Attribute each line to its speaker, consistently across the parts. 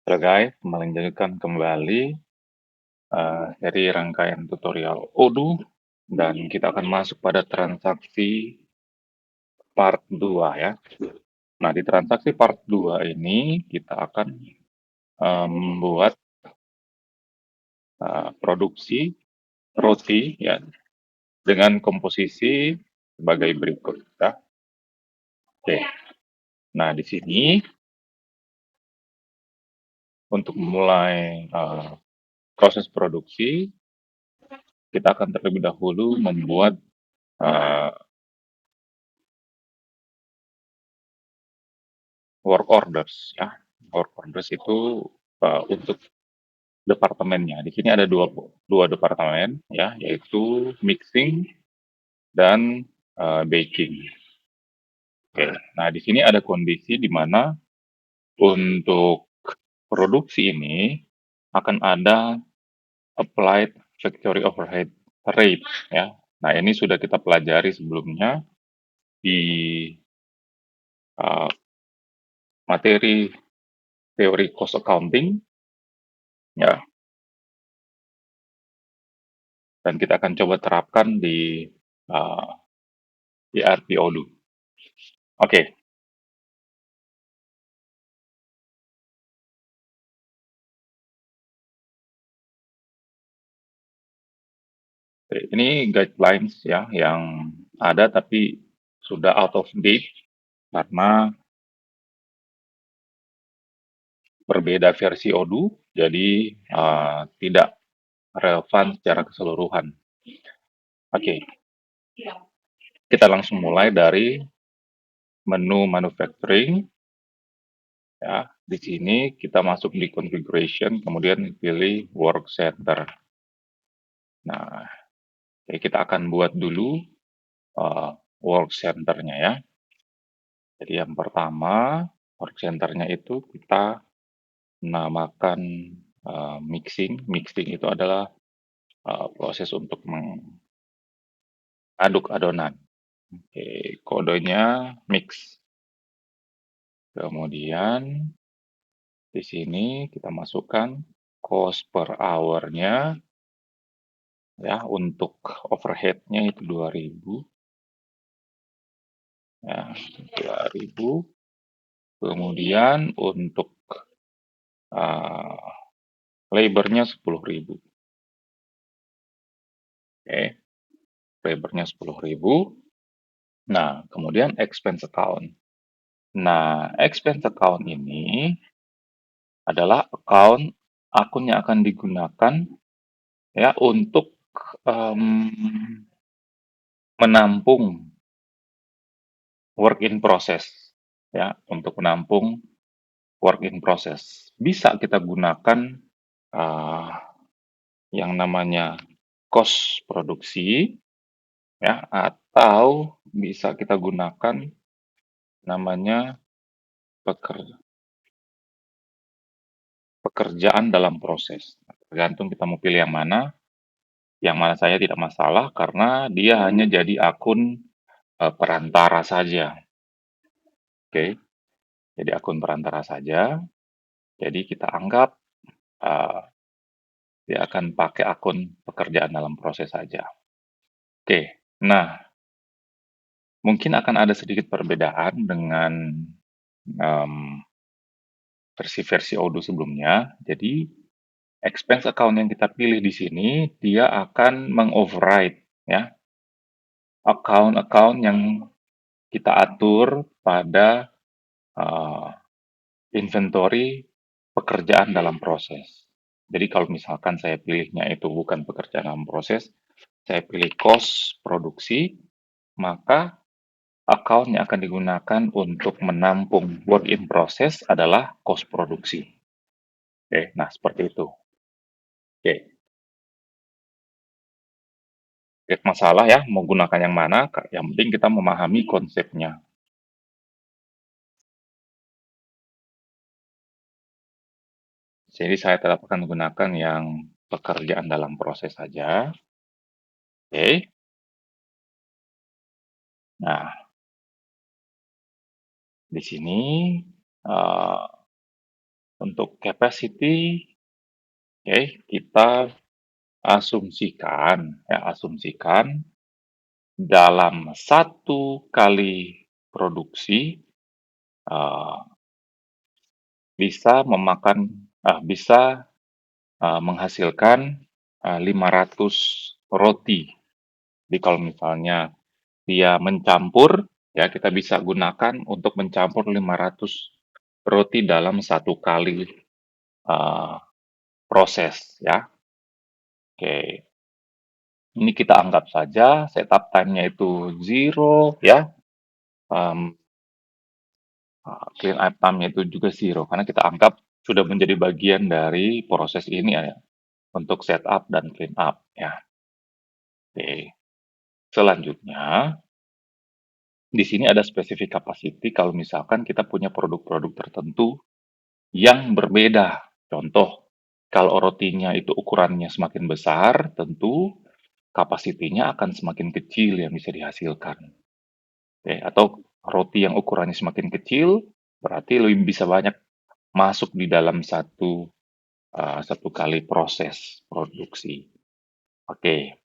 Speaker 1: Halo guys, melanjutkan kembali dari rangkaian tutorial Odoo dan kita akan masuk pada transaksi part 2 ya. Nah, di transaksi part 2 ini kita akan membuat produksi roti ya dengan komposisi sebagai berikut ya. Oke. Nah, di sini untuk memulai proses produksi kita akan terlebih dahulu membuat uh, work orders ya. Work orders itu untuk departemennya. Di sini ada dua departemen ya, yaitu mixing dan baking. Oke. Nah, di sini ada kondisi di mana untuk produksi ini akan ada applied factory overhead rate ya. Nah, ini sudah kita pelajari sebelumnya di uh, materi teori cost accounting ya, dan kita akan coba terapkan di ERP Odoo. Oke, ini guidelines ya yang ada tapi sudah out of date karena berbeda versi Odoo, jadi tidak relevan secara keseluruhan. Oke, kita langsung mulai dari menu manufacturing. Ya, di sini kita masuk di configuration, kemudian pilih work center. Nah, kita akan buat dulu work centernya ya. Jadi yang pertama, work centernya itu kita namakan mixing. Mixing itu adalah proses untuk mengaduk adonan. Oke, kodenya mix. Kemudian di sini kita masukkan cost per hour-nya ya, untuk overhead-nya itu 2.000 ya, 2.000. Kemudian untuk uh, labor-nya 10.000. Oke, labor-nya 10.000. Nah, kemudian expense account. Nah, expense account ini adalah akun yang akan digunakan ya untuk em, menampung work in process ya, untuk menampung work in process. Bisa kita gunakan uh, yang namanya cost produksi ya, atau bisa kita gunakan namanya pekerjaan dalam proses. Tergantung kita mau pilih yang mana. Yang mana saya tidak masalah karena dia hanya jadi akun perantara saja. Oke, jadi akun perantara saja. Jadi kita anggap uh, dia akan pakai akun pekerjaan dalam proses saja. Oke, nah mungkin akan ada sedikit perbedaan dengan um, versi-versi Odoo sebelumnya. Jadi expense account yang kita pilih di sini dia akan mengoverride ya account-account yang kita atur pada inventory pekerjaan dalam proses. Jadi kalau misalkan saya pilihnya itu bukan pekerjaan dalam proses, saya pilih cost produksi, maka account yang akan digunakan untuk menampung work in process adalah cost produksi. Oke, nah seperti itu. Oke, tidak masalah ya mau gunakan yang mana, yang penting kita memahami konsepnya. Jadi saya tetap akan menggunakan yang pekerjaan dalam proses saja. Oke. Nah, di sini Untuk capacity, oke, kita asumsikan dalam satu kali produksi, eee, bisa menghasilkan, 500 roti. Jadi kalau misalnya dia mencampur, ya kita bisa gunakan untuk mencampur 500 roti dalam satu kali, eee, proses ya. Oke, ini kita anggap saja setup time-nya itu zero ya, mmm, clean up time-nya itu juga zero karena kita anggap sudah menjadi bagian dari proses ini ya, untuk setup dan clean up ya. Oke, selanjutnya di sini ada specific capacity kalau misalkan kita punya produk-produk tertentu yang berbeda. Contoh, kalau rotinya itu ukurannya semakin besar, tentu kapasitinya akan semakin kecil yang bisa dihasilkan. Oke, atau roti yang ukurannya semakin kecil, berarti lebih bisa banyak masuk di dalam satu kali proses produksi. Oke,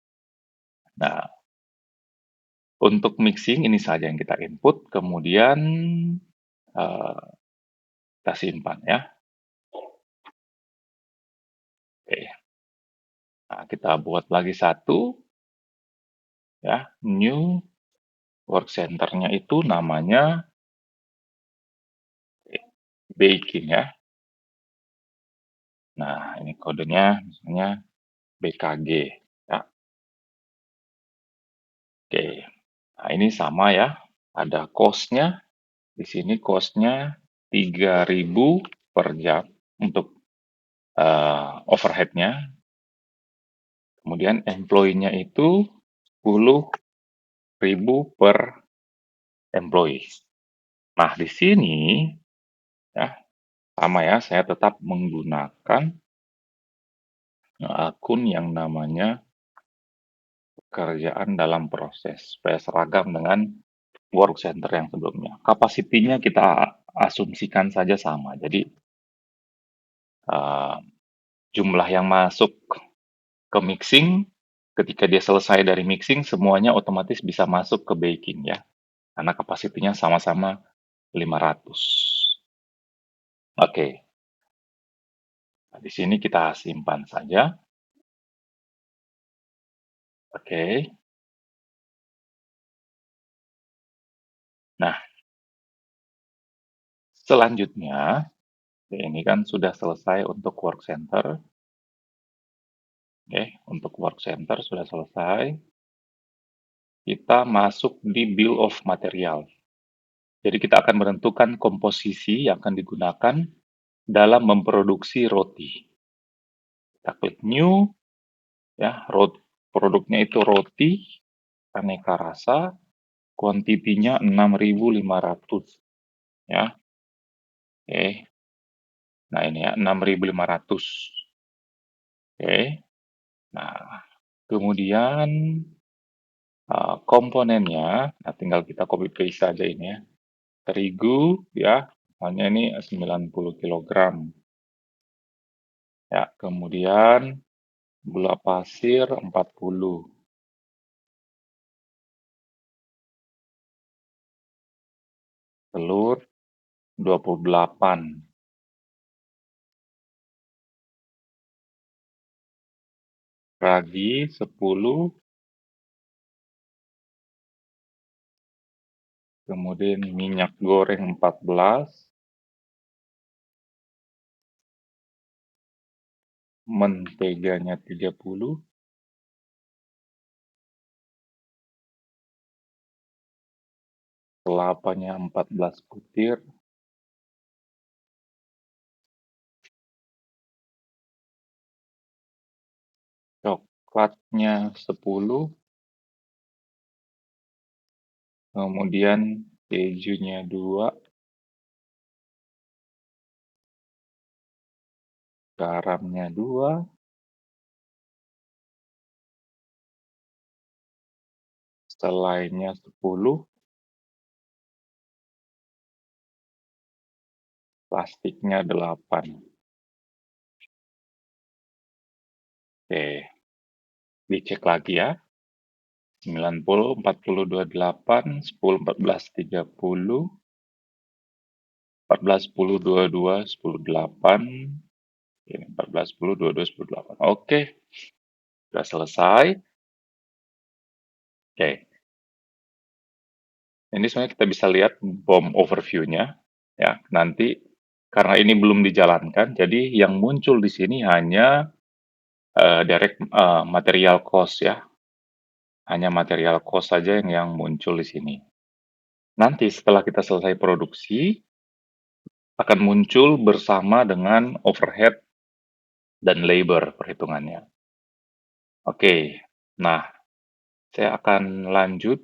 Speaker 1: nah untuk mixing ini saja yang kita input, kemudian eh, kita simpan ya. Oke, nah kita buat lagi satu ya, new work center-nya itu namanya baking ya. Nah, ini kodenya misalnya BKG ya. Oke. Nah, ini sama ya. Ada cost-nya. Di sini cost-nya 3.000 per jam untuk overhead-nya. Kemudian employee-nya itu 10.000 per employee. Nah, di sini ya sama ya, saya tetap menggunakan akun yang namanya pekerjaan dalam proses supaya seragam dengan work center yang sebelumnya. Kapasitinya kita asumsikan saja sama. Jadi uh, jumlah yang masuk ke mixing ketika dia selesai dari mixing semuanya otomatis bisa masuk ke baking ya. Karena kapasitinya sama-sama 500. Oke. Nah, di sini kita simpan saja. Oke. Nah, selanjutnya ini kan sudah selesai untuk work center. Oke, untuk work center sudah selesai. Kita masuk di bill of material. Jadi kita akan menentukan komposisi yang akan digunakan dalam memproduksi roti. Kita klik new, ya, produknya itu roti, aneka rasa, kuantitinya 6.500, ya. Oke. Nah, ini ya 6.500. Oke. Nah, kemudian komponennya, nah tinggal kita copy paste saja ini ya. Terigu ya, misalnya ini 90 kilogram. Ya, kemudian gula pasir 40, telur 28, ragi 10, kemudian minyak goreng 14, menteganya 30, kelapanya 14 butir, coklatnya 10, kemudian kejunya 2, garamnya 2, selainya 10, plastiknya 8. Oke, dicek lagi ya. 90, 40, 28, 10, 14, 30, 14, 10, 22, 10, 8. Ini 14, 10, 22, 10, 8. Oke, sudah selesai. Oke, ini sebenarnya kita bisa lihat BOM overview-nya. Ya, nanti karena ini belum dijalankan, jadi yang muncul di sini hanya direct material cost ya. Hanya material cost saja yang muncul di sini. Nanti setelah kita selesai produksi, akan muncul bersama dengan overhead dan labor perhitungannya. Oke, nah saya akan lanjut.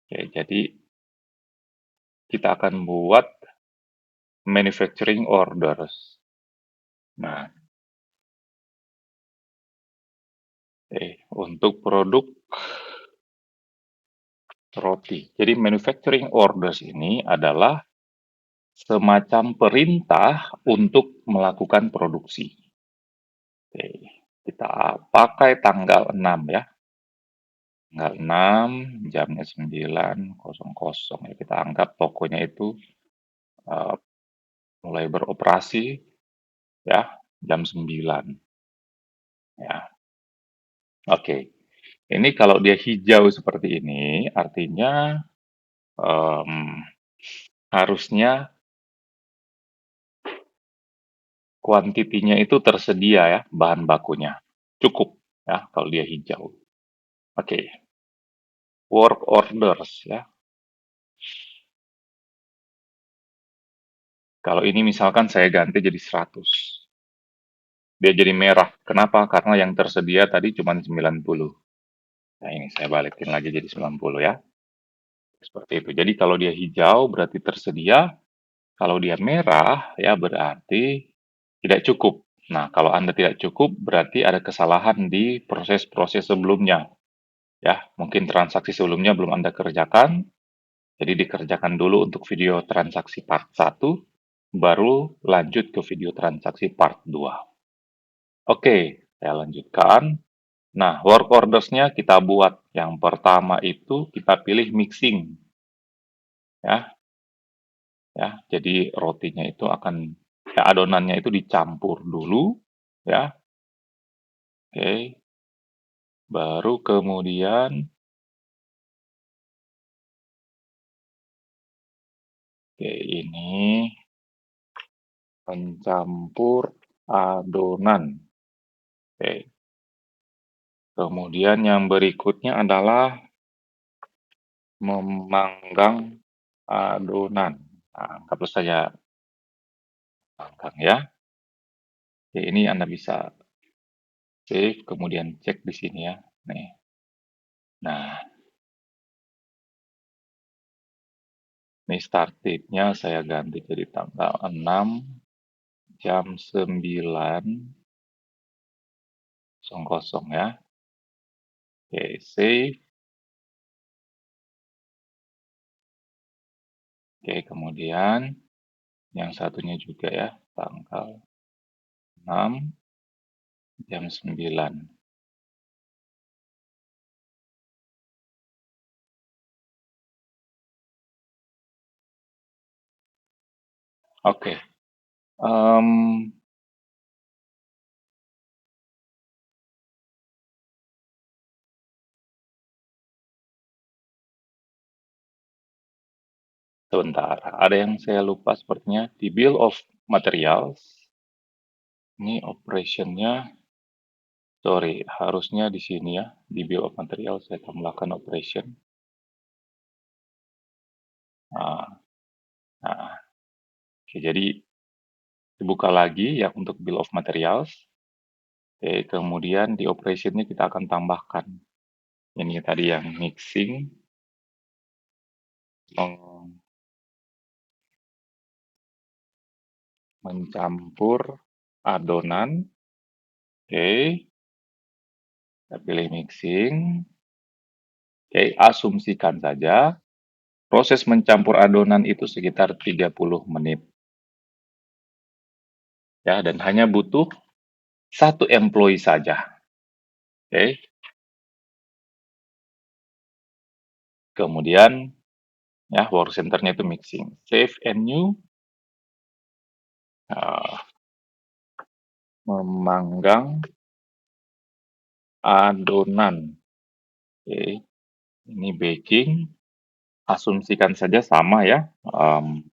Speaker 1: Oke, jadi kita akan buat manufacturing orders. Nah, untuk produk roti. Jadi manufacturing orders ini adalah semacam perintah untuk melakukan produksi. Oke, kita pakai tanggal 6 ya. Tanggal 6, jamnya 9.00 ya. Kita anggap tokonya itu mulai beroperasi ya jam 9 ya. Oke. Ini kalau dia hijau seperti ini artinya harusnya kuantitinya itu tersedia ya, bahan bakunya. Cukup ya kalau dia hijau. Oke. Work orders ya. Kalau ini misalkan saya ganti jadi 100. Dia jadi merah. Kenapa? Karena yang tersedia tadi cuma 90. Nah, ini saya balikin lagi jadi 90 ya. Seperti itu. Jadi kalau dia hijau berarti tersedia, kalau dia merah ya berarti tidak cukup. Nah, kalau Anda tidak cukup berarti ada kesalahan di proses-proses sebelumnya. Ya, mungkin transaksi sebelumnya belum Anda kerjakan, jadi dikerjakan dulu untuk video transaksi part 1, baru lanjut ke video transaksi part 2. Oke, saya lanjutkan. Nah, work orders-nya kita buat. Yang pertama itu kita pilih mixing. Ya, ya. Jadi rotinya itu akan ya, adonannya itu dicampur dulu ya. Oke. Baru kemudian ini mencampur adonan. Oke. Kemudian yang berikutnya adalah memanggang adonan. Nah, anggap saja panggang ya. Oke, ini Anda bisa save, kemudian cek di sini ya. Nih. Nah, ini start date-nya saya ganti jadi tanggal 6 jam 9.00 ya. Oke, save. Oke, kemudian yang satunya juga ya, tanggal 6 jam 9. Oke. Sebentar, ada yang saya lupa sepertinya di bill of materials. Ini operation-nya, sorry, harusnya di sini ya, di bill of materials saya tambahkan operation. Nah, nah. Oke, jadi dibuka lagi yang untuk bill of materials. Oke, kemudian di operation-nya kita akan tambahkan. Ini tadi yang mixing, mencampur adonan. Oke, kita pilih mixing. Oke, asumsikan saja proses mencampur adonan itu sekitar 30 menit. ya, dan hanya butuh satu employee saja. Oke. Kemudian ya work centernya itu mixing. Save and new, memanggang adonan. Oke, ini baking. Asumsikan saja sama ya, 30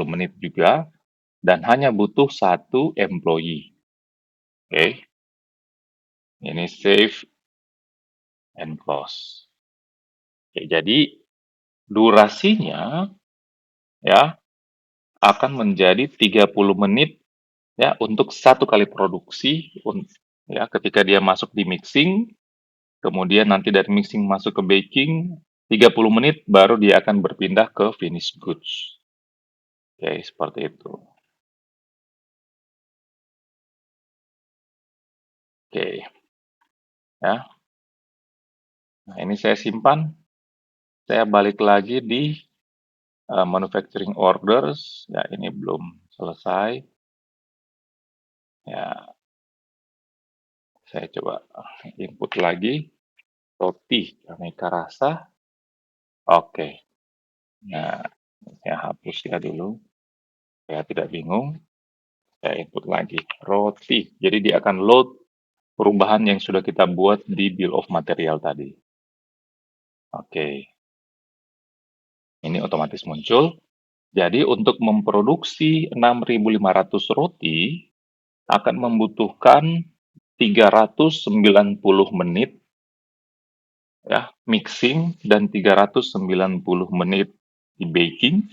Speaker 1: menit juga, dan hanya butuh satu employee. Oke, ini save and close. Oke, jadi durasinya ya akan menjadi 30 menit ya untuk satu kali produksi, ya ketika dia masuk di mixing, kemudian nanti dari mixing masuk ke baking, 30 menit baru dia akan berpindah ke finished goods. Oke, seperti itu. Oke, ya. Nah, ini saya simpan. Saya balik lagi di manufacturing orders. Ya, ini belum selesai. Ya, saya coba input lagi. Roti, aneka rasa. Oke. Nah, saya hapus ya dulu. Saya tidak bingung. Saya input lagi. Roti. Jadi dia akan load perubahan yang sudah kita buat di bill of material tadi. Oke. Ini otomatis muncul. Jadi untuk memproduksi 6.500 roti akan membutuhkan 390 menit ya mixing dan 390 menit di baking,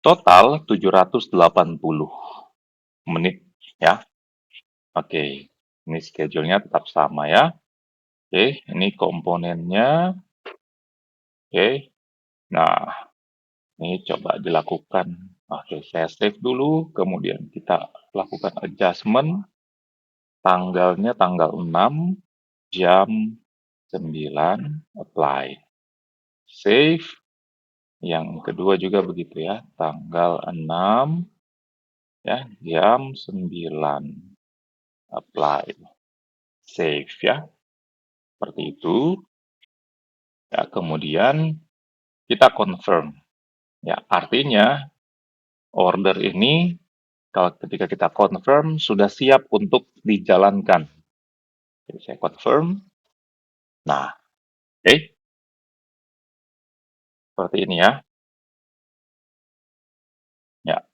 Speaker 1: total 780 menit ya. Oke, ini schedule-nya tetap sama ya. Oke, ini komponennya. Oke, nah ini coba dilakukan. Oke, saya save dulu, kemudian kita lakukan adjustment. Tanggalnya tanggal 6, jam 9, apply. Save. Yang kedua juga begitu ya, tanggal 6, ya, jam 9, apply. Save ya, seperti itu. Ya, kemudian kita confirm. Ya, artinya order ini kalau ketika kita confirm sudah siap untuk dijalankan. Jadi saya confirm. Nah, oke, seperti ini ya. Ya,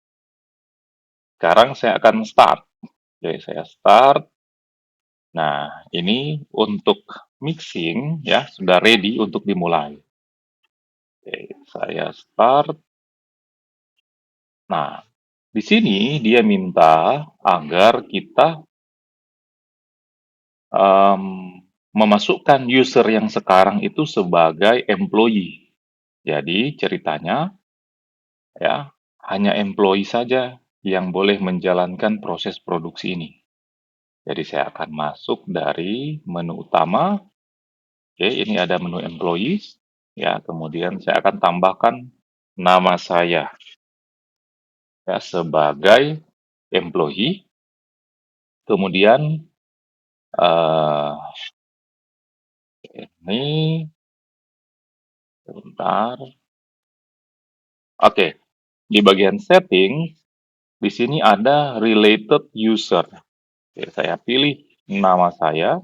Speaker 1: sekarang saya akan start. Oke, saya start. Nah, ini untuk mixing ya sudah ready untuk dimulai. Oke, saya start. Nah, di sini dia minta agar kita memasukkan user yang sekarang itu sebagai employee. Jadi ceritanya ya hanya employee saja yang boleh menjalankan proses produksi ini. Jadi saya akan masuk dari menu utama. Oke, ini ada menu employees. Ya, kemudian saya akan tambahkan nama saya ya sebagai employee. Kemudian eh ini sebentar. Oke, di bagian setting di sini ada related user. Oke, saya pilih nama saya.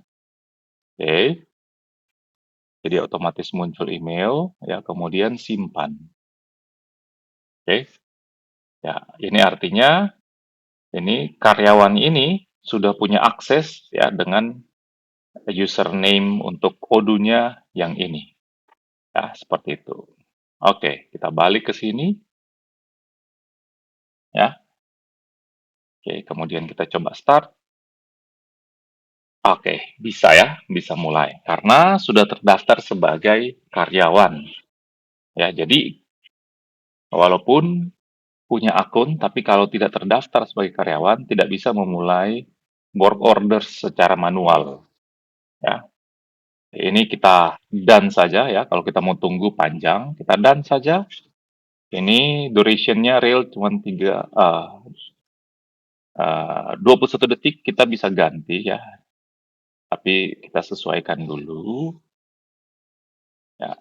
Speaker 1: Oke, jadi otomatis muncul email ya, kemudian simpan. Oke. Ya, ini artinya ini karyawan ini sudah punya akses ya dengan username untuk kodunya yang ini. Ya, seperti itu. Oke, kita balik ke sini ya. Oke, kemudian kita coba start. Oke, bisa ya, bisa mulai karena sudah terdaftar sebagai karyawan. Ya, jadi walaupun punya akun tapi kalau tidak terdaftar sebagai karyawan tidak bisa memulai work order secara manual ya. Ini kita done saja ya, kalau kita mau tunggu panjang, kita done saja. Ini duration-nya real cuma 21 detik kita bisa ganti ya, tapi kita sesuaikan dulu ya,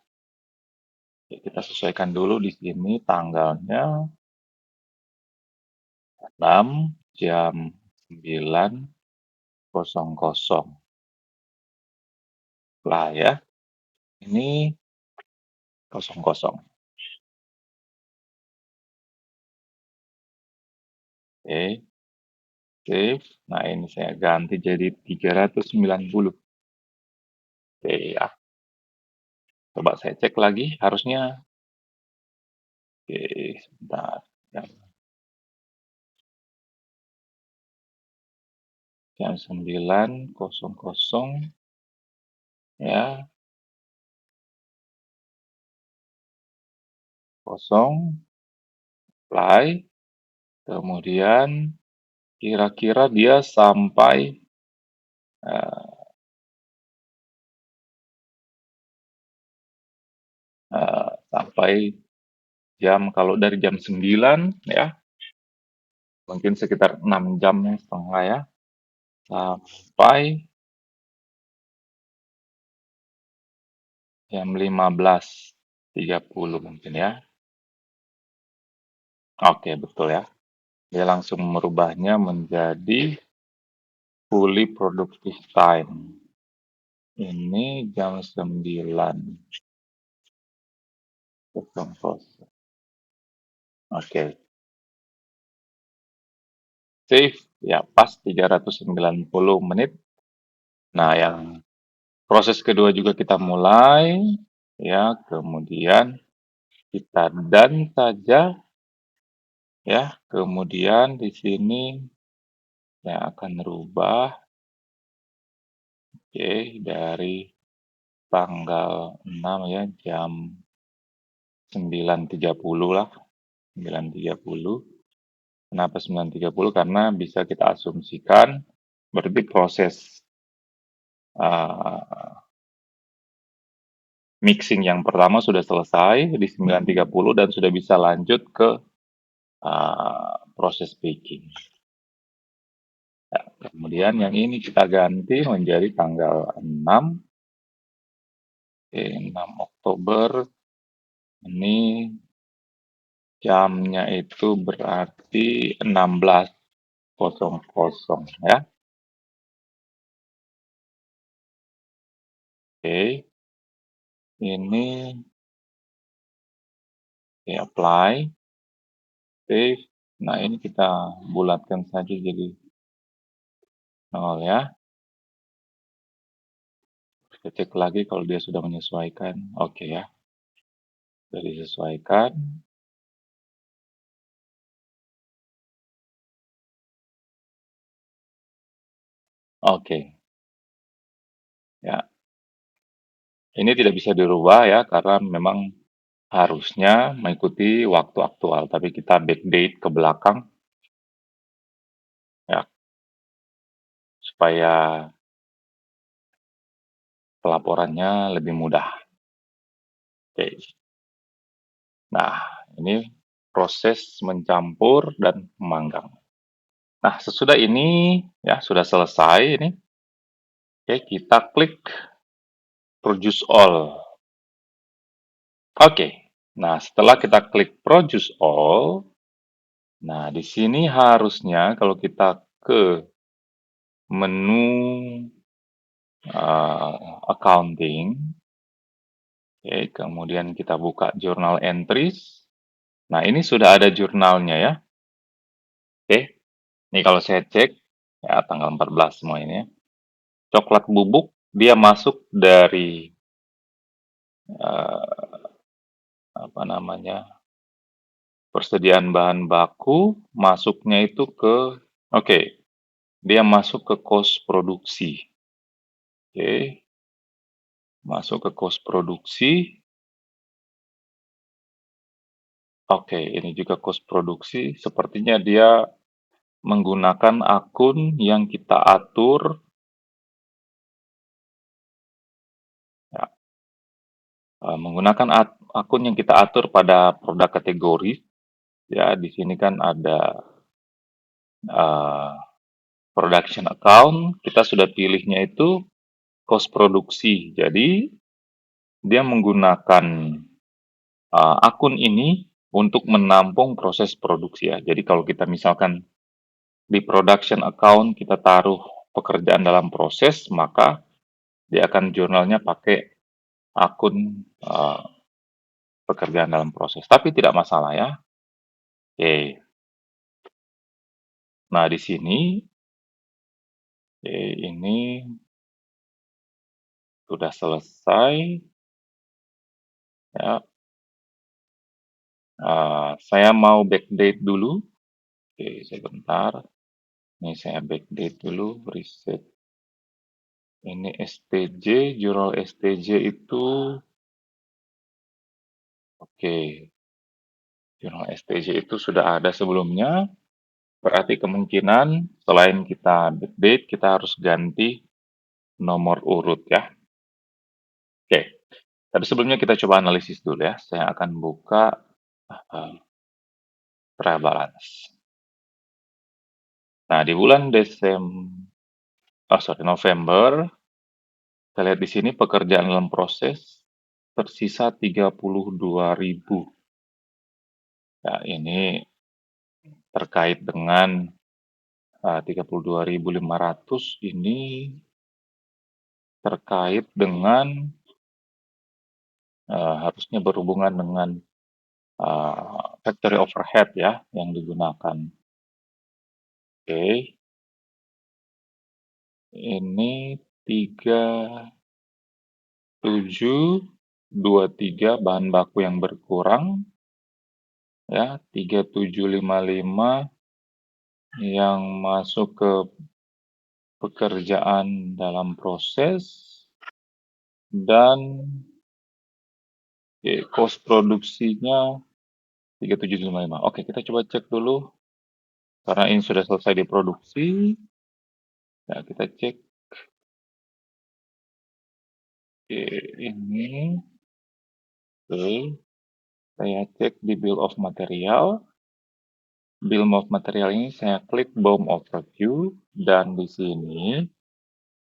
Speaker 1: kita sesuaikan dulu di sini tanggalnya 6 jam 9.00 lah ya. Ini 00. Oke, save. Nah, ini saya ganti jadi 390. Oke ya. Coba saya cek lagi, harusnya. Oke, sebentar. Jam 9.00 ya, kosong, play. Kemudian kira-kira dia sampai eh, sampai jam, kalau dari jam 9 ya, mungkin sekitar 6 jam setengah ya, sampai jam 15.30 mungkin ya. Oke, betul ya. Dia langsung merubahnya menjadi fully productive time. Ini jam 9.00. Oke, save. Ya, pas 390 menit. Nah, yang proses kedua juga kita mulai. Ya, kemudian kita done saja. Ya, kemudian di sini saya akan rubah. Oke, dari tanggal 6 ya, jam 9.30 lah. 9.30. Kenapa 9.30? Karena bisa kita asumsikan berarti proses uh, mixing yang pertama sudah selesai di 9.30 dan sudah bisa lanjut ke proses baking. Ya, kemudian yang ini kita ganti menjadi tanggal 6, 6 Oktober. Ini jamnya itu berarti 16.00 ya. Oke, ini apply, save. Nah, ini kita bulatkan saja jadi 0 ya. Kita cek lagi kalau dia sudah menyesuaikan. Oke ya, sudah disesuaikan. Oke, ya. Ini tidak bisa dirubah ya, karena memang harusnya mengikuti waktu aktual, tapi kita backdate ke belakang ya, supaya pelaporannya lebih mudah. Oke. Nah, ini proses mencampur dan memanggang. Nah, sesudah ini ya sudah selesai ini. Oke, kita klik Produce All. Oke. Nah, setelah kita klik Produce All, nah di sini harusnya kalau kita ke menu accounting, oke, kemudian kita buka journal entries. Nah, ini sudah ada jurnalnya ya. Oke, ini kalau saya cek, ya tanggal 14 semua ini ya. Coklat bubuk, dia masuk dari, eh, apa namanya, persediaan bahan baku, masuknya itu ke, oke, dia masuk ke cost produksi. Oke, masuk ke cost produksi. Oke, ini juga cost produksi. Sepertinya dia menggunakan akun yang kita atur ya, menggunakan akun yang kita atur pada produk kategori. Ya, di sini kan ada eee, production account, kita sudah pilihnya itu cost produksi. Jadi, dia menggunakan, akun ini untuk menampung proses produksi ya. Jadi kalau kita misalkan di production account kita taruh pekerjaan dalam proses, maka dia akan jurnalnya pakai akun, pekerjaan dalam proses, tapi tidak masalah ya. Oke. Nah, di sini, ini sudah selesai ya. Saya mau backdate dulu. Oke, sebentar. Ini saya backdate dulu, reset. Ini STJ, jurnal STJ itu, oke, jurnal STJ itu sudah ada sebelumnya. Berarti kemungkinan selain kita backdate, kita harus ganti nomor urut ya. Oke, tapi sebelumnya kita coba analisis dulu ya. Saya akan buka trial balance. Nah, di bulan November, kita lihat di sini pekerjaan dalam proses tersisa 32.000. Ya, ini terkait dengan 32.500 ini terkait dengan harusnya berhubungan dengan factory overhead ya yang digunakan. Oke, ini 3723 bahan baku yang berkurang ya, 3755 yang masuk ke pekerjaan dalam proses dan cost produksinya 3755. Oke, kita coba cek dulu karena ini sudah selesai diproduksi. Ya, kita cek. Oke, ini. Oke, saya cek di bill of material. Bill of material ini saya klik BOM overview dan di sini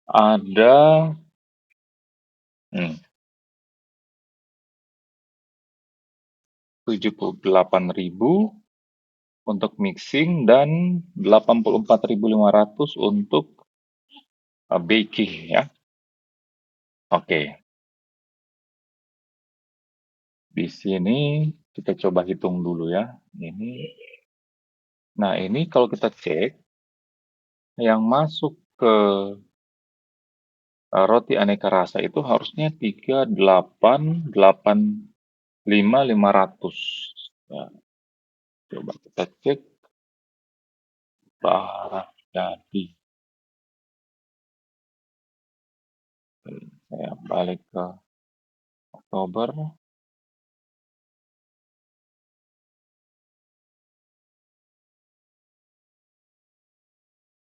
Speaker 1: ada 78.000 untuk mixing dan 84.500 untuk baking ya. Oke. Di sini kita coba hitung dulu ya. Nah, ini kalau kita cek yang masuk ke roti aneka rasa itu harusnya 3885.500. Ya, coba kita cek barang jadi. Saya balik ke Oktober.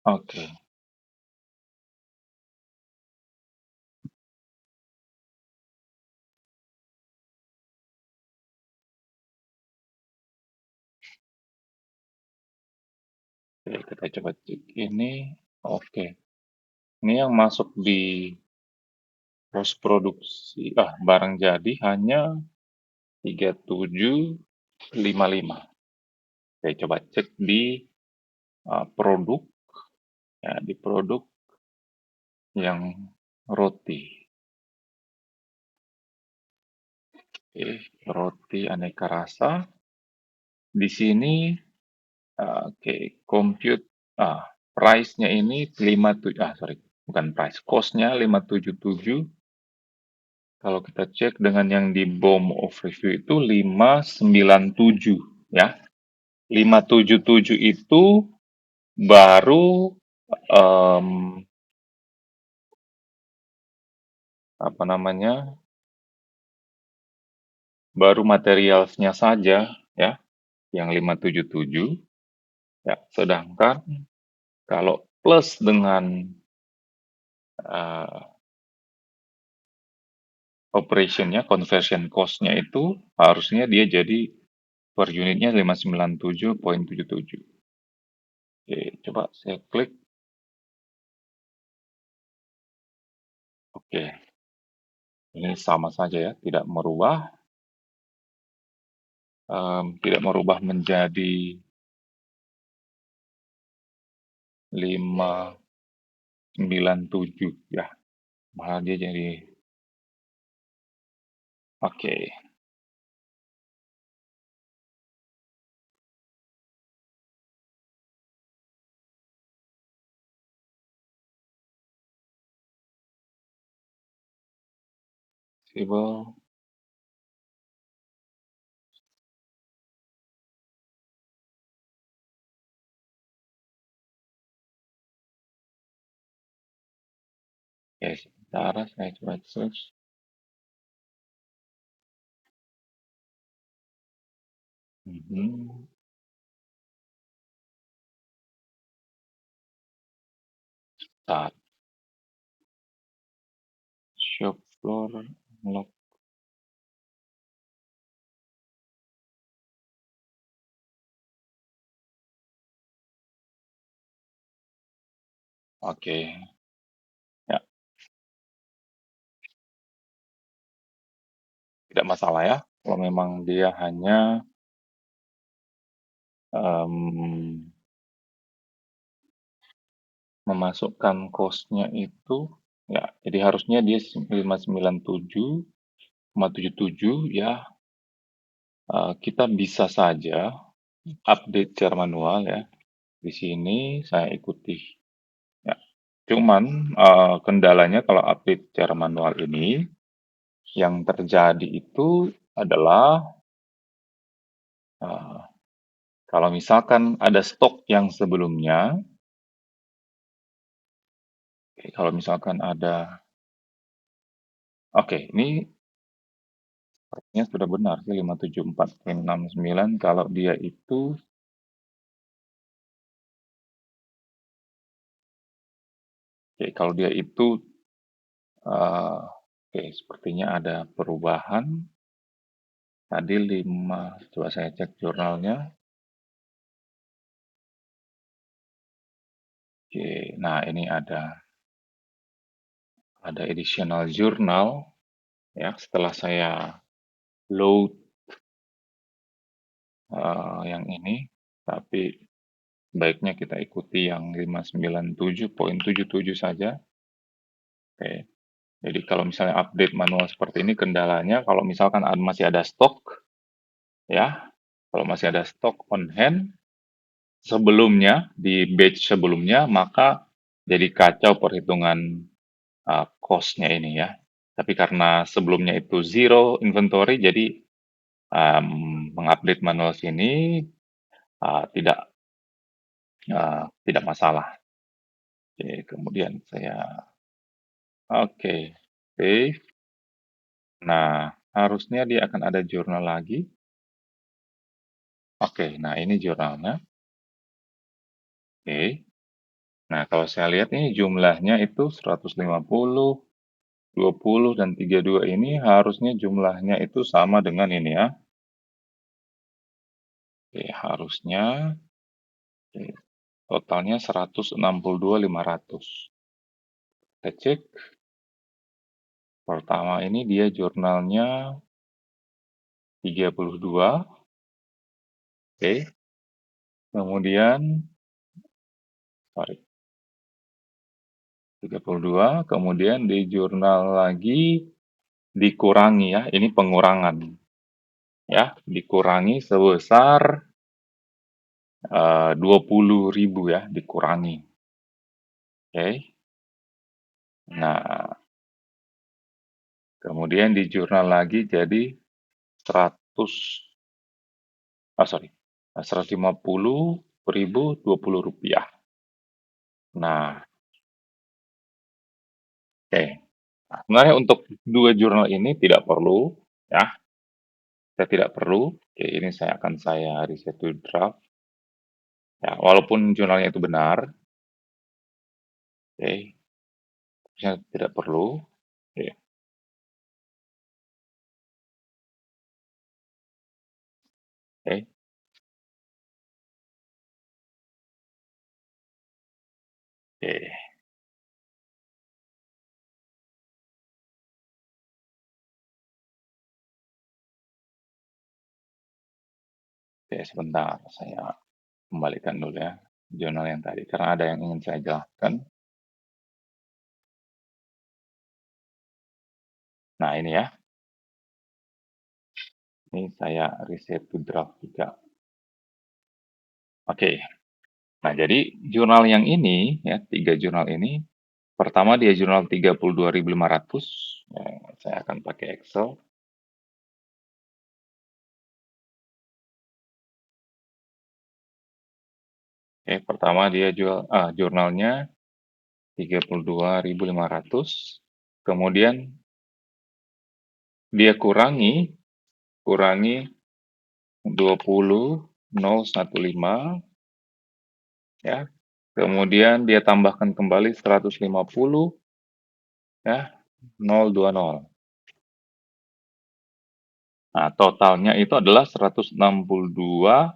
Speaker 1: Oke. Oke, kita coba cek ini. Oke. Ini yang masuk di pos produksi, barang jadi hanya 3755. Oke, coba cek di produk, ya, di produk yang roti. Oke, roti aneka rasa. Di sini, oke, compute, price-nya ini bukan price, cost-nya 577. Kalau kita cek dengan yang di BOM overview itu 597 ya. 577 itu baru apa namanya? Baru materialsnya saja ya, yang 577 ya. Sedangkan kalau plus dengan operation-nya, conversion cost-nya itu harusnya dia jadi per unitnya 597,77. Oke, coba saya klik. Oke, ini sama saja ya, tidak merubah menjadi 597 ya, malah dia jadi oke, visible, ya sebentar saya coba search. Mhm, start, shop floor, unlock, oke, ya tidak masalah ya, kalau memang dia hanya, mmm, memasukkan cost-nya itu ya, jadi harusnya dia 597,77 ya, kita bisa saja update secara manual ya. Di sini saya ikuti ya. Cuman, kendalanya kalau update secara manual ini, yang terjadi itu adalah, eee, kalau misalkan ada stok yang sebelumnya, kalau misalkan ada oke, ini sepertinya sudah benar sih 574,69 kalau dia itu kalau dia itu, oke sepertinya ada perubahan. Tadi 5 coba saya cek jurnalnya. Oke, nah ini ada additional journal ya setelah saya load, yang ini, tapi sebaiknya kita ikuti yang 597,77 saja. Oke, jadi kalau misalnya update manual seperti ini kendalanya kalau misalkan masih ada stok ya, kalau masih ada stok on hand sebelumnya, di batch sebelumnya, maka jadi kacau perhitungan, cost-nya ini ya. Tapi karena sebelumnya itu zero inventory, jadi, mengupdate manual sini, tidak, tidak masalah. Oke, kemudian saya oke, save. Nah, harusnya dia akan ada jurnal lagi. Oke, nah ini jurnalnya. Oke. Nah, kalau saya lihat ini jumlahnya itu 150, 20, dan 32 ini harusnya jumlahnya itu sama dengan ini ya. Oke, harusnya oke, totalnya 162.500. Kita cek. Pertama ini dia jurnalnya 32. Oke. Kemudian, sorry, 32, kemudian di jurnal lagi dikurangi ya, ini pengurangan ya, dikurangi sebesar 20.000 ya, dikurangi. Oke. Nah, kemudian di jurnal lagi jadi 100, sorry, 150.020 rupiah. Nah, oke. Nah, sebenarnya untuk dua jurnal ini tidak perlu ya, saya tidak perlu. Oke, ini saya reset to draft. Ya, walaupun jurnalnya itu benar, oke, saya tidak perlu. Oke, oke. Oke, sebentar saya kembalikan dulu ya, jurnal yang tadi, karena ada yang ingin saya jelaskan. Nah, ini ya, ini saya reset to draft juga. Oke, nah jadi jurnal yang ini ya, 3 jurnal ini, pertama dia jurnal 32.500, saya akan pakai Excel. Oke, pertama dia jurnalnya 32.500, kemudian dia kurangi kurangi 20.015 ya. Kemudian dia tambahkan kembali 150 ya, 020. Nah, totalnya itu adalah 162.505.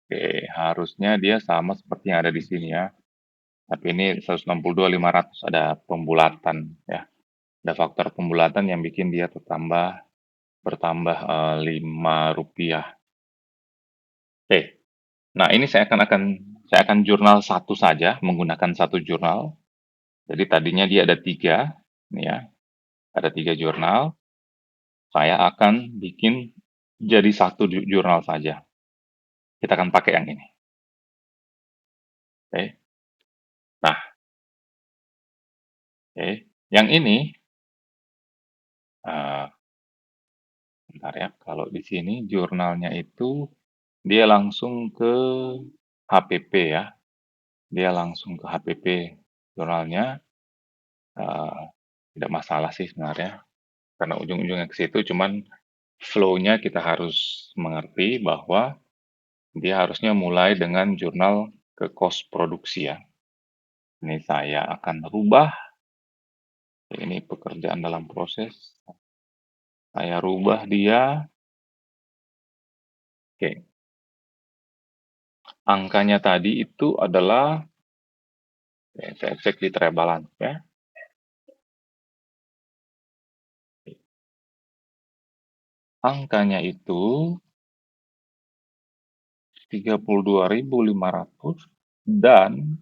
Speaker 1: Oke, harusnya dia sama seperti yang ada di sini ya. Tapi ini 162.500 ada pembulatan ya. Ada faktor pembulatan yang bikin dia bertambah Rp5. Oke. Nah, ini saya akan jurnal satu saja, menggunakan satu jurnal. Jadi tadinya dia ada tiga, ini ya, ada tiga jurnal. Saya akan bikin jadi satu jurnal saja. Kita akan pakai yang ini. Oke. Nah, oke. Yang ini, eh, bentar ya, kalau di sini jurnalnya itu dia langsung ke HPP ya. Dia langsung ke HPP jurnalnya. eh, Tidak masalah sih sebenarnya, karena ujung-ujungnya ke situ, cuman flow-nya kita harus mengerti bahwa dia harusnya mulai dengan jurnal ke cost produksi ya. Ini saya akan rubah, ini pekerjaan dalam proses, saya rubah dia, oke. Angkanya tadi itu adalah, saya cek di trial balance ya. Angkanya itu 32.500 dan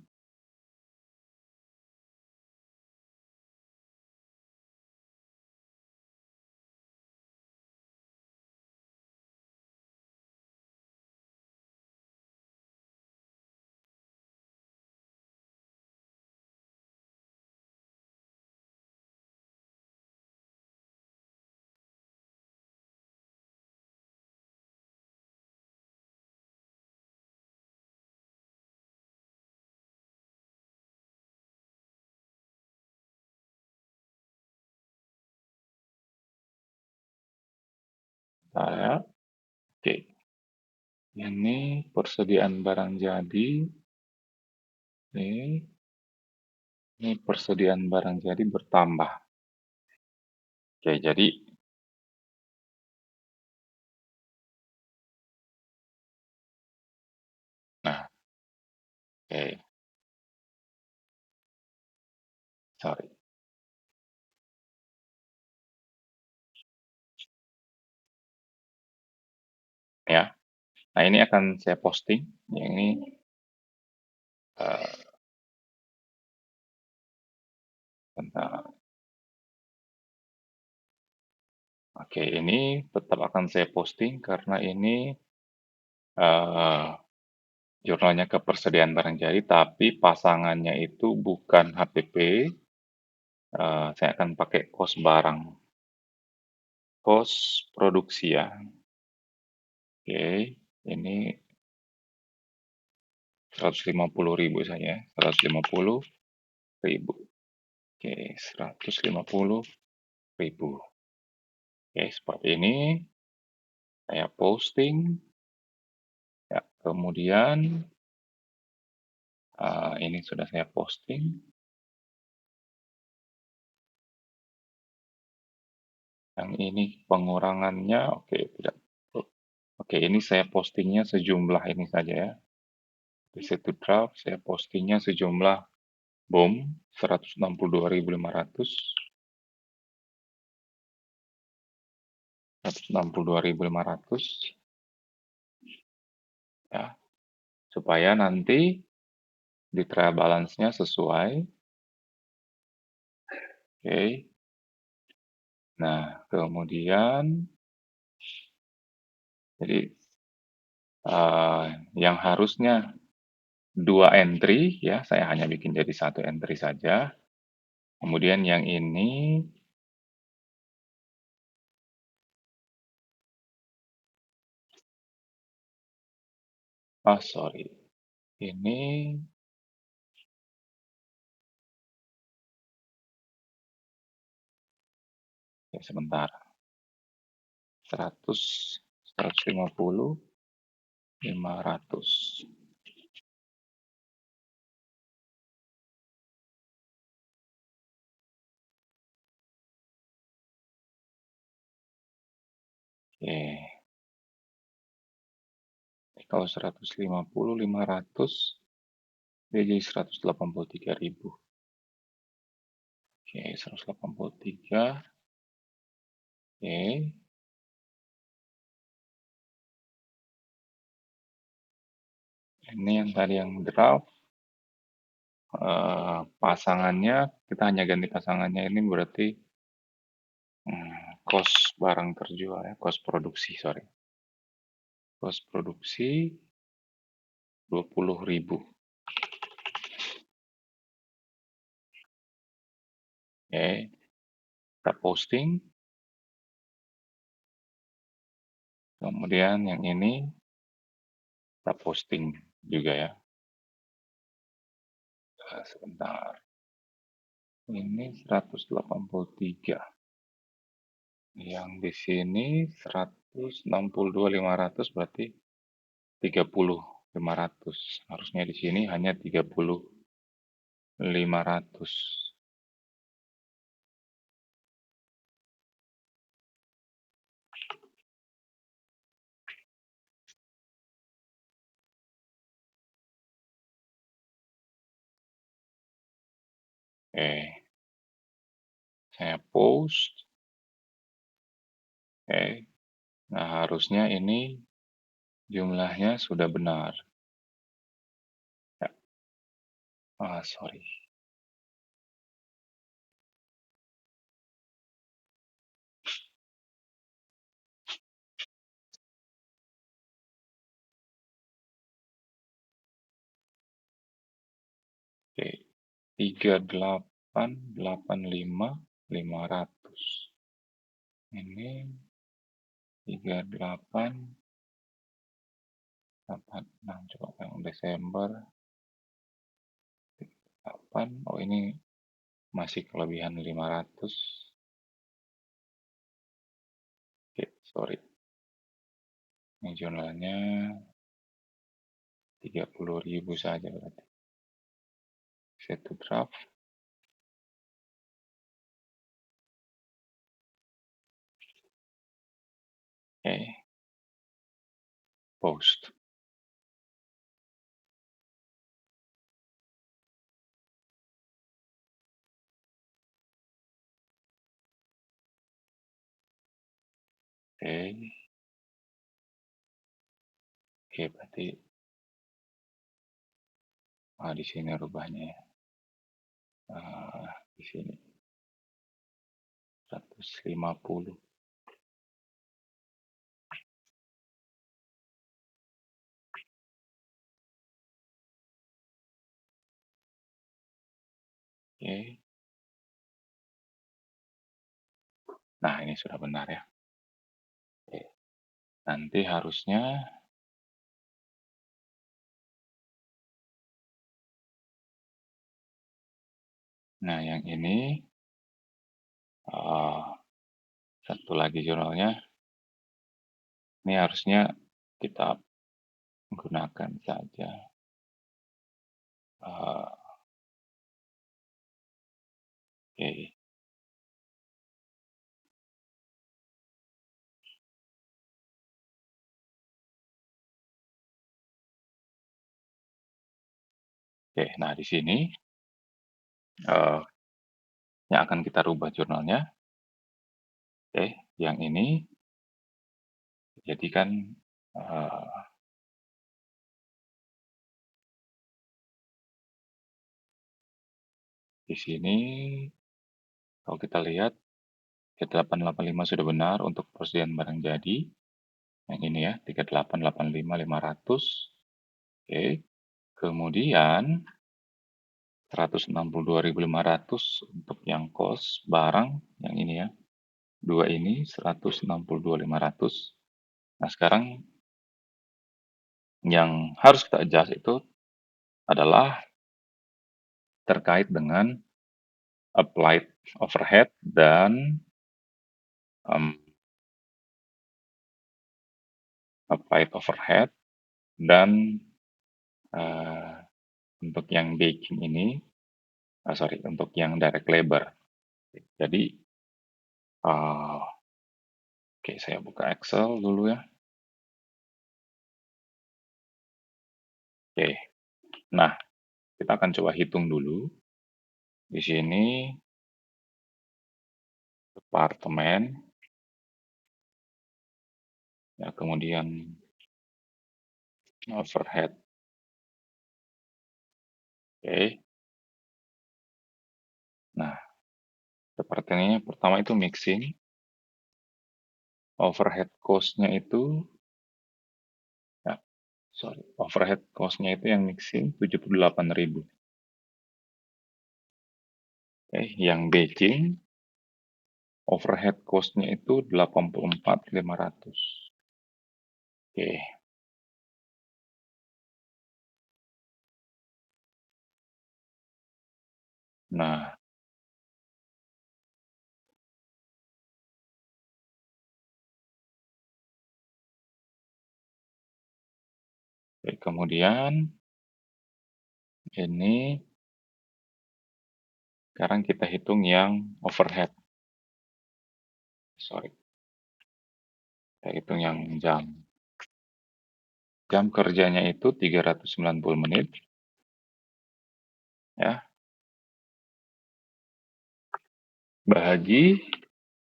Speaker 1: saya, oke. Ini persediaan barang jadi, ini persediaan barang jadi bertambah. Oke, jadi, nah, oke, sorry ya. Nah, ini akan saya posting. Yang ini, eh, bentar. Oke, ini tetap akan saya posting karena ini eh, jurnalnya kepersediaan barang jadi, tapi pasangannya itu bukan HPP. Saya akan pakai kos barang, kos produksi ya. Oke, ini 150.000 saja, 150.000. Oke, 150.000. Oke, seperti ini. Saya posting. Ya, kemudian ini sudah saya posting. Yang ini pengurangannya, oke, tidak. Oke, ini saya postingnya sejumlah ini saja ya. Reset to draft, saya postingnya sejumlah BOM 162.500. 162.500 ya, supaya nanti di trial balance-nya sesuai. Oke. Nah, kemudian jadi yang harusnya 2 entry ya, saya hanya bikin jadi 1 entry saja. Kemudian yang ini sorry, ini ya sebentar, 100, 150, 500. Oke. Kalau 150, 500, dia jadi 183.000. Oke, 183. Oke. Ini yang tadi yang draft, pasangannya, kita hanya ganti pasangannya ini berarti cost barang terjual ya, cost produksi, sorry. Cost produksi 20.000. Oke, kita posting. Kemudian yang ini kita posting juga ya. Sebentar. Ini 183. Yang di sini 162.500 berarti 30.500. Harusnya di sini hanya 30.500. Oke, saya post. Oke, nah harusnya ini jumlahnya sudah benar. Ya. Sorry. Oke, 3885.500. Ini 3886, coba yang Desember 8. Oh, ini masih kelebihan 500. Oke, sorry. Ini jumlahnya 30.000 saja berarti. Set to draft. Oke. Post. Oke. Oke, berarti di sini rubahnya ya. Di sini 150. Oke. Nah, ini sudah benar ya. Oke. Nanti harusnya yang ini satu lagi jurnalnya. Ini harusnya kita gunakan saja. Oke. Oke, nah di sini yang akan kita rubah jurnalnya. Oke, yang ini Jadi kan, eee, di sini kalau kita lihat T885 sudah benar untuk persediaan barang jadi, yang ini ya, 3885.500, oke. Kemudian 162.500 untuk yang kos barang, yang ini ya, 2 ini 162.500. Nah, sekarang yang harus kita adjust itu adalah terkait dengan applied overhead dan, mmm, applied overhead dan, eee, untuk yang baking ini, sorry, untuk yang direct labor. Jadi, oke, saya buka Excel dulu ya. Oke, nah kita akan coba hitung dulu. Di sini departemen, ya, kemudian overhead. Oke. Nah, departemennya pertama itu mixing, overhead cost-nya itu, ya, sorry, overhead cost-nya itu yang mixing 78.000. Oke, yang batching overhead cost-nya itu 84.500. Oke. Nah, oke, kemudian ini sekarang kita hitung yang overhead. Sorry, kita hitung yang jam. Jam kerjanya itu 390 menit, ya. Bahagi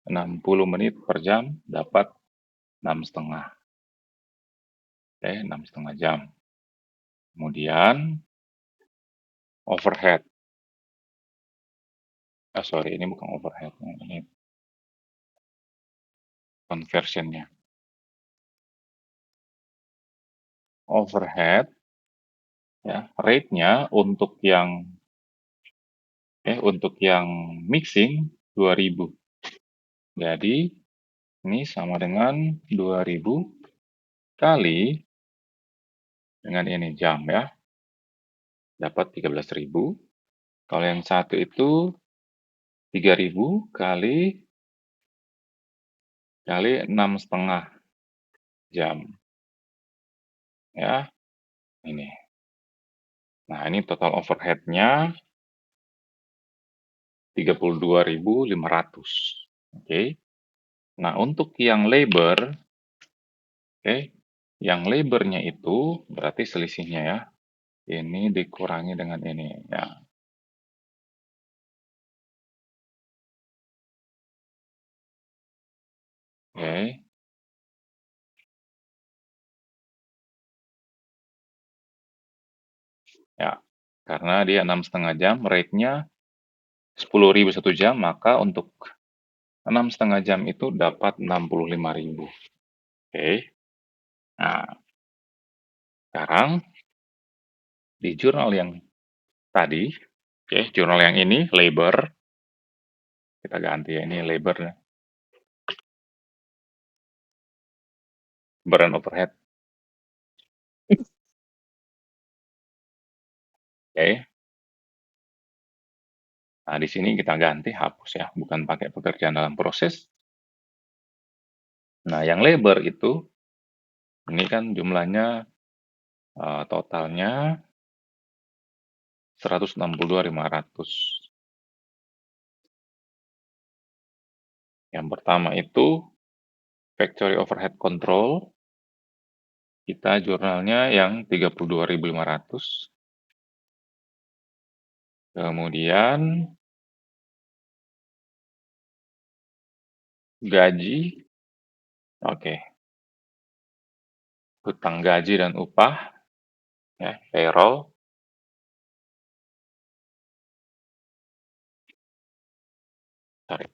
Speaker 1: 60 menit per jam dapat 6,5. Oke, 6,5 jam. Kemudian overhead. Sorry, ini bukan overhead, ini conversionnya. Overhead, ya, rate-nya untuk yang mixing 2.000. Jadi ini sama dengan 2.000 kali dengan ini jam ya, dapat 13.000. Kalau yang satu itu 3.000 kali 6,5 jam ya, ini. Nah, ini total overhead-nya 32.500. Oke. Nah, untuk yang labor, oke, yang labornya itu berarti selisihnya ya. Ini dikurangi dengan ini ya. Oke. Ya, karena dia 6,5 jam, rate-nya 10.000 1 jam, maka untuk 6,5 jam itu dapat 65.000. Oke. Nah, sekarang di jurnal yang tadi, oke, jurnal yang ini labor, kita ganti ya, ini labor, burn overhead. Oke. Nah, di sini kita ganti hapus ya, bukan pakai pekerjaan dalam proses. Nah, yang labor itu, ini kan jumlahnya totalnya 162.500. Yang pertama itu factory overhead control, kita jurnalnya yang 32.500. Kemudian gaji, oke, hutang gaji dan upah, ya, payroll, sorry,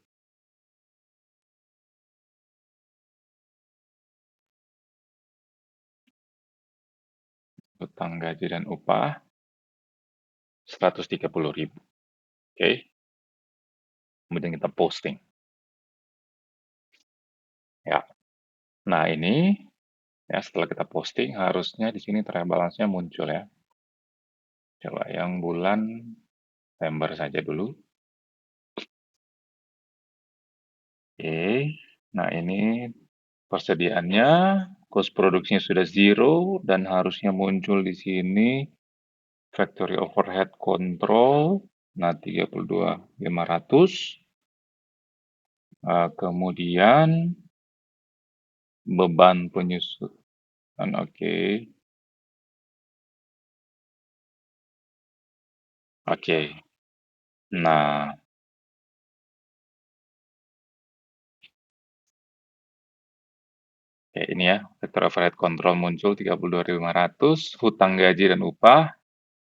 Speaker 1: hutang gaji dan upah 130.000. Oke, kemudian kita posting. Ya. Nah, ini ya setelah kita posting harusnya di sini trial balance-nya muncul ya. Coba yang bulan September saja dulu. Oke. Nah, ini persediaannya, cost produksinya sudah zero dan harusnya muncul di sini factory overhead control. Nah, 32.500. Kemudian beban penyusutan, oke. Oke. Nah, kayak ini ya, factory overhead control muncul 32.500, hutang gaji dan upah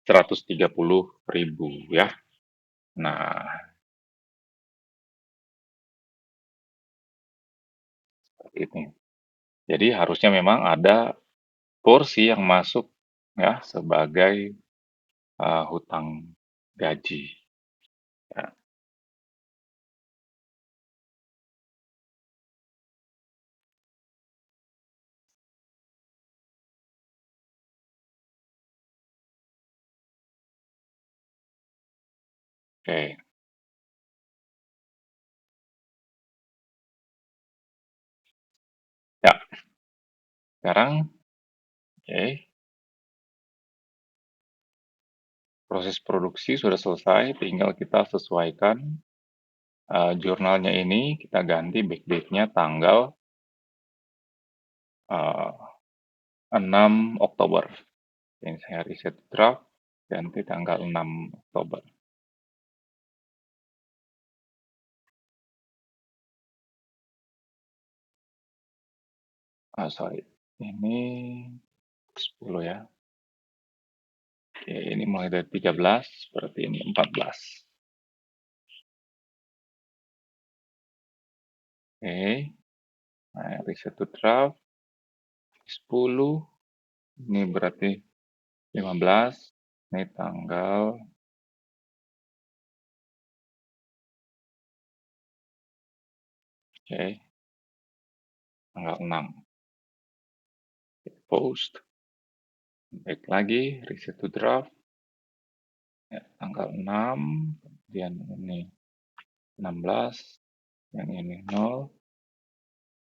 Speaker 1: 130.000 ya. Nah, seperti ini. Jadi harusnya memang ada porsi yang masuk ya sebagai hutang gaji. Ya, oke. Ya, sekarang oke, proses produksi sudah selesai, tinggal kita sesuaikan jurnalnya ini, kita ganti backdate-nya tanggal 6 Oktober. Ini saya reset draft, ganti tanggal 6 Oktober. Sorry, ini 10 ya. Oke, ini mulai dari 13, berarti ini 14. Oke, nah, reset to draft 10, ini berarti 15, ini tanggal, oke, tanggal 6. Post, back lagi, reset to draft, ya, tanggal 6, kemudian ini 16, yang ini 0,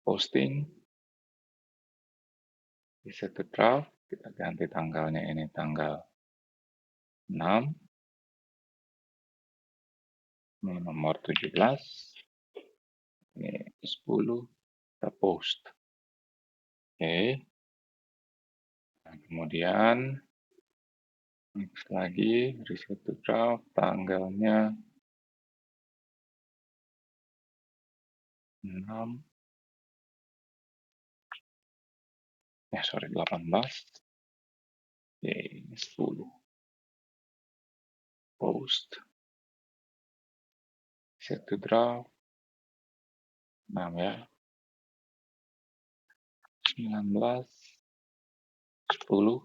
Speaker 1: posting, reset to draft, kita ganti tanggalnya ini tanggal 6, ini nomor 17, ini 10, kita post. Oke, nah, kemudian next lagi, reset to draft, tanggalnya 6, sorry 18, oke, 10, post, set to draft, 6 ya, 19, 10.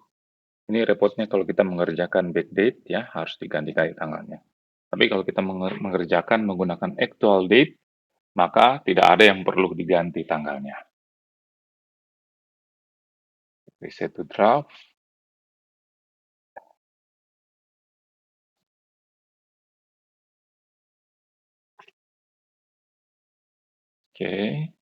Speaker 1: Ini repotnya kalau kita mengerjakan backdate ya, harus diganti kali tanggalnya. Tapi kalau kita mengerjakan menggunakan actual date, maka tidak ada yang perlu diganti tanggalnya. Reset to draft. Oke.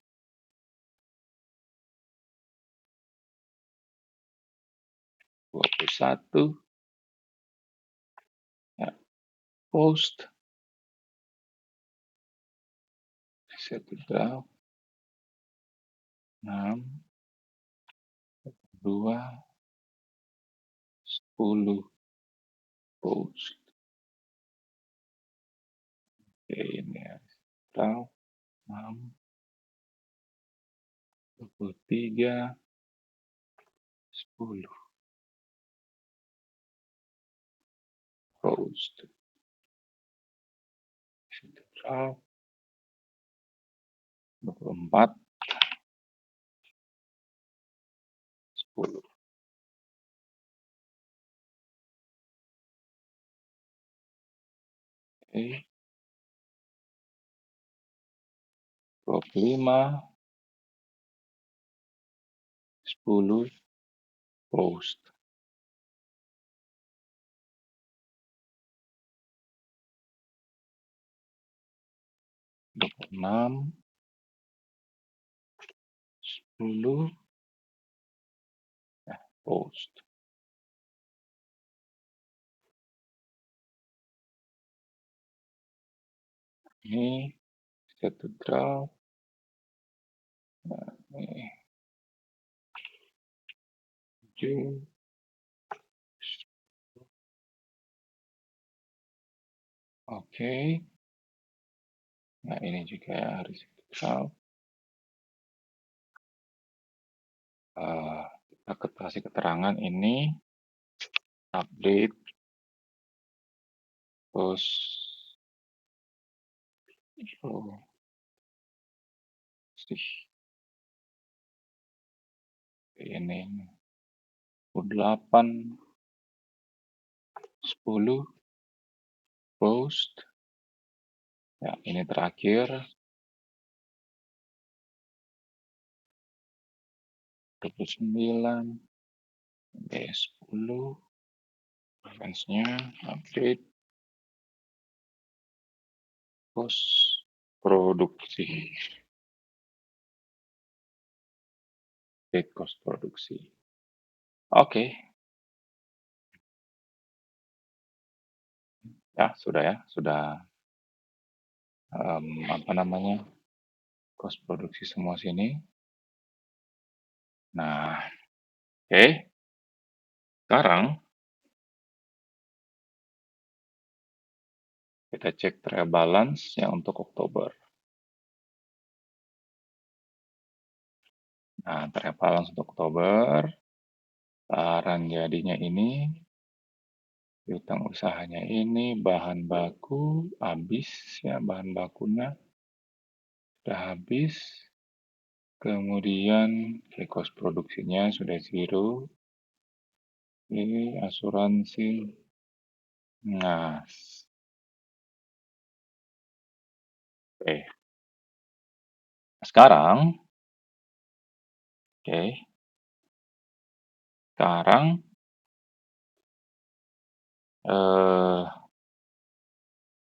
Speaker 1: 21. Ya, post. Reset to draft. 6, 2, 10, post. Oke, ini ya. Draft. 6, 23, 10 roast, central, 24, 10. Oke, 25, 10 roast, 26, 10 roast. Ini katedral, ini 7. Oke, nah ini juga harus katedral. Kita kasih keterangan ini update post oh, sih ini 8, 10 post. Ya, ini terakhir 29, B10, reference-nya update post produksi, update cost produksi. Oke, ya sudah apa namanya cost produksi semua sini. Nah, oke, sekarang kita cek trial balance yang untuk Oktober. Nah, trial balance untuk Oktober, saran jadinya ini, piutang usahanya ini, bahan baku habis ya, bahan bakunya sudah habis. Kemudian cost produksinya sudah zero. Ini asuransi. Nah, oke. Sekarang, oke. Sekarang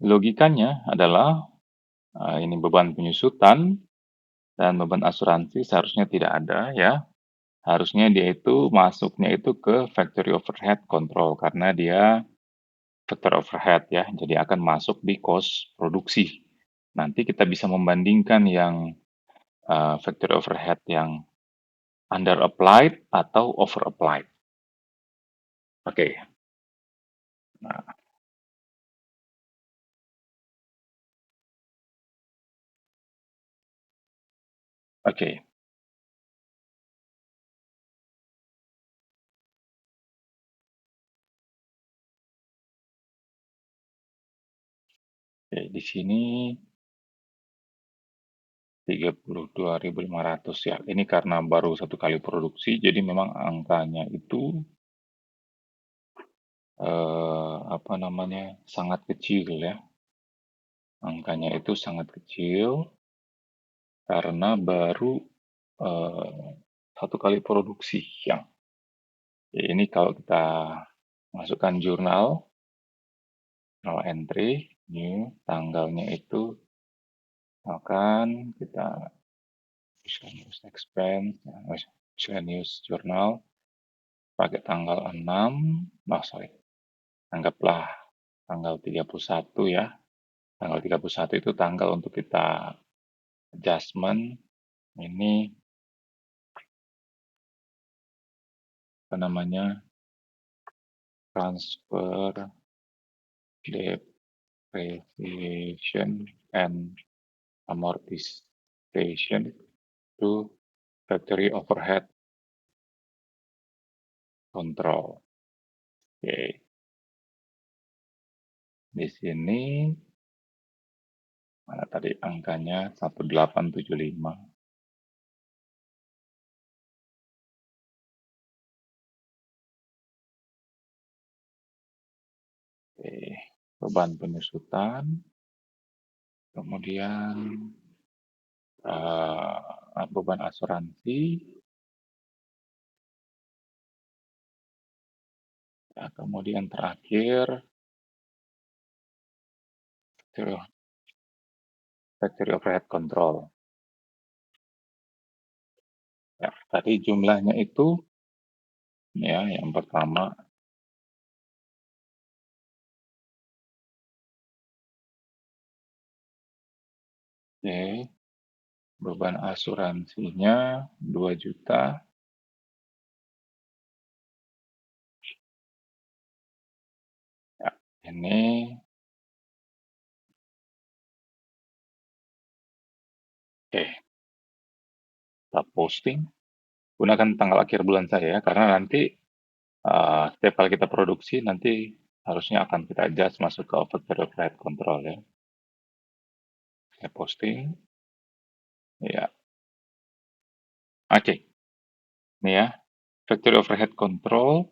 Speaker 1: logikanya adalah ini beban penyusutan dan beban asuransi seharusnya tidak ada ya. Harusnya dia itu masuknya itu ke factory overhead control karena dia factory overhead ya. Jadi akan masuk di cost produksi. Nanti kita bisa membandingkan yang factory overhead yang under applied atau over applied. Oke. Nah, oke. Oke, di sini 32.500 ya. Ini karena baru satu kali produksi, jadi memang angkanya itu apa namanya sangat kecil ya. Angkanya itu sangat kecil karena baru satu kali produksi yang ini kalau kita masukkan jurnal entry new tanggalnya itu akan kita miscellaneous expense miscellaneous jurnal pakai tanggal 6, sorry, anggaplah tanggal 31 ya. Tanggal 31 itu tanggal untuk kita adjustment. Ini apa namanya transfer depreciation and amortization to factory overhead kontrol. Oke, di sini mana tadi angkanya 1875. Oke, beban penyusutan, kemudian beban asuransi, ya, kemudian terakhir factory factory overhead control. Ya, tadi jumlahnya itu ya yang pertama, oke, beban asuransinya 2 juta. Ya, ini oke, kita posting. Gunakan tanggal akhir bulan saja ya, karena nanti setiap kali kita produksi nanti harusnya akan kita adjust masuk ke factory overhead control ya. Saya posting, ya. Oke, ini ya, factory overhead control,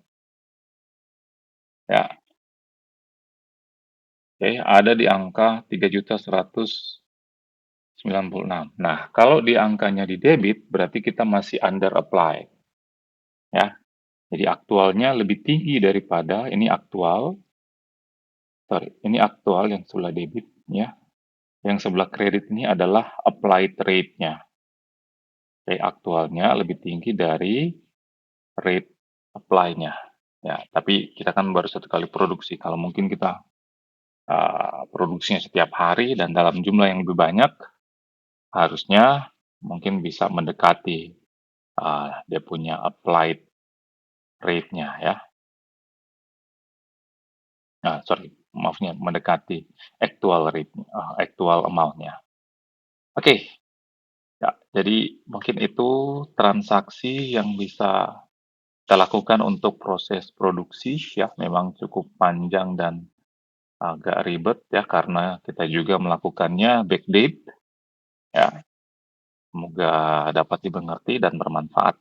Speaker 1: ya, oke, ada di angka 3.196. Nah, kalau di angkanya di debit, berarti kita masih under apply, ya. Jadi aktualnya lebih tinggi daripada ini aktual yang sebelah debit, ya. Yang sebelah kredit ini adalah applied rate-nya. Oke, aktualnya lebih tinggi dari rate apply-nya. Ya, tapi kita kan baru 1 kali produksi. Kalau mungkin kita produksinya setiap hari dan dalam jumlah yang lebih banyak, harusnya mungkin bisa mendekati dia punya applied rate-nya ya. Nah, sorry, maafnya mendekati actual rate, actual amount-nya. Oke, ya, jadi mungkin itu transaksi yang bisa kita lakukan untuk proses produksi ya, memang cukup panjang dan agak ribet ya, karena kita juga melakukannya backdate ya. Semoga dapat dimengerti dan bermanfaat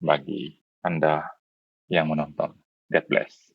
Speaker 1: bagi Anda yang menonton. God bless.